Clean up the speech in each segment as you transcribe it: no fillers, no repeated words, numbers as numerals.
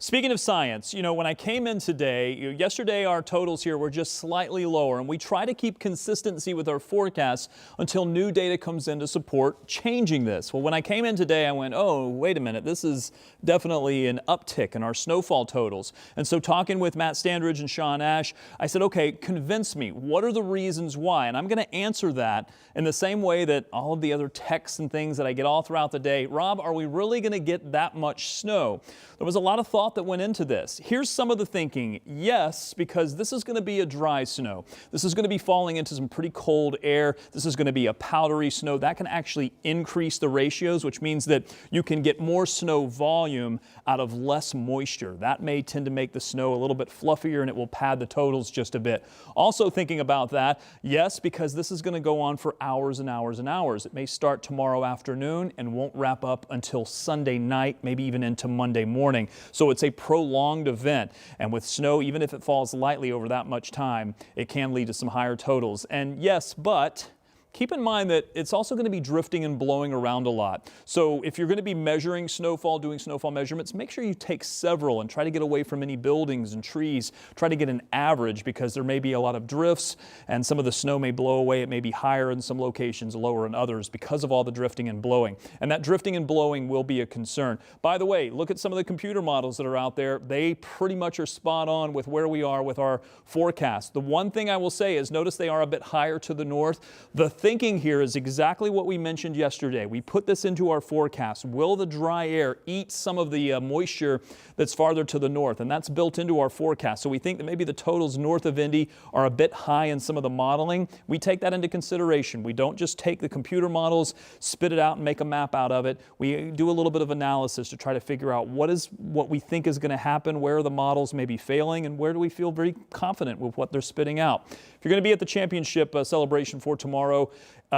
Speaking of science, when I came in today, yesterday our totals here were just slightly lower, and we try to keep consistency with our forecasts until new data comes in to support changing this. Well, when I came in today, I went, oh, wait a minute, this is definitely an uptick in our snowfall totals. And so talking with Matt Standridge and Sean Ash, I said, okay, convince me. What are the reasons why? And I'm going to answer that in the same way that all of the other texts and things that I get all throughout the day. Rob, are we really going to get that much snow? There was a lot of thought that went into this. Here's some of the thinking. Yes, because this is going to be a dry snow. This is going to be falling into some pretty cold air. This is going to be a powdery snow. That can actually increase the ratios, which means that you can get more snow volume out of less moisture. That may tend to make the snow a little bit fluffier, and it will pad the totals just a bit. Also thinking about that, yes, because this is going to go on for hours and hours and hours. It may start tomorrow afternoon and won't wrap up until Sunday night, maybe even into Monday morning. So it's a prolonged event, and with snow, even if it falls lightly over that much time, it can lead to some higher totals. And yes, but keep in mind that it's also going to be drifting and blowing around a lot. So if you're going to be measuring snowfall, doing snowfall measurements, make sure you take several and try to get away from any buildings and trees. Try to get an average because there may be a lot of drifts and some of the snow may blow away. It may be higher in some locations, lower in others because of all the drifting and blowing. And that drifting and blowing will be a concern. By the way, look at some of the computer models that are out there. They pretty much are spot on with where we are with our forecast. The one thing I will say is notice they are a bit higher to the north. The thinking here is exactly what we mentioned yesterday. We put this into our forecast. Will the dry air eat some of the moisture that's farther to the north? And that's built into our forecast. So we think that maybe the totals north of Indy are a bit high in some of the modeling. We take that into consideration. We don't just take the computer models, spit it out and make a map out of it. We do a little bit of analysis to try to figure out what we think is going to happen, where the models may be failing, and where do we feel very confident with what they're spitting out. If you're going to be at the championship celebration for tomorrow,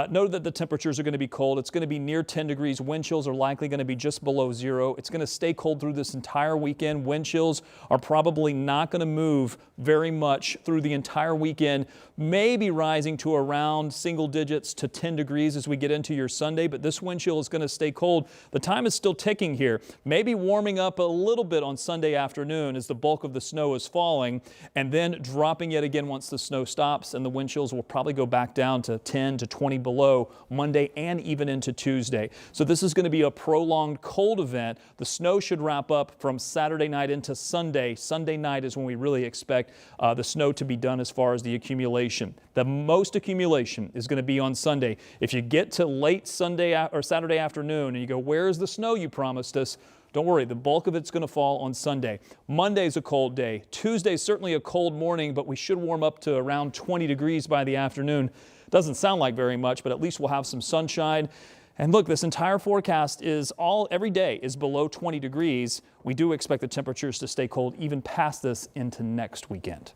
know that the temperatures are going to be cold. It's going to be near 10 degrees. Wind chills are likely going to be just below zero. It's going to stay cold through this entire weekend. Wind chills are probably not going to move very much through the entire weekend, maybe rising to around single digits to 10 degrees as we get into your Sunday, but this wind chill is going to stay cold. The time is still ticking here, maybe warming up a little bit on Sunday afternoon as the bulk of the snow is falling, and then dropping yet again once the snow stops, and the wind chills will probably go back down to 10 to 20 below Monday and even into Tuesday. So this is going to be a prolonged cold event. The snow should wrap up from Saturday night into Sunday. Sunday night is when we really expect the snow to be done as far as the accumulation. The most accumulation is going to be on Sunday. If you get to late Sunday or Saturday afternoon and you go, where's the snow you promised us? Don't worry, the bulk of it's going to fall on Sunday. Monday's a cold day. Tuesday's certainly a cold morning, but we should warm up to around 20 degrees by the afternoon. Doesn't sound like very much, but at least we'll have some sunshine. And look, this entire forecast is every day is below 20 degrees. We do expect the temperatures to stay cold even past this into next weekend.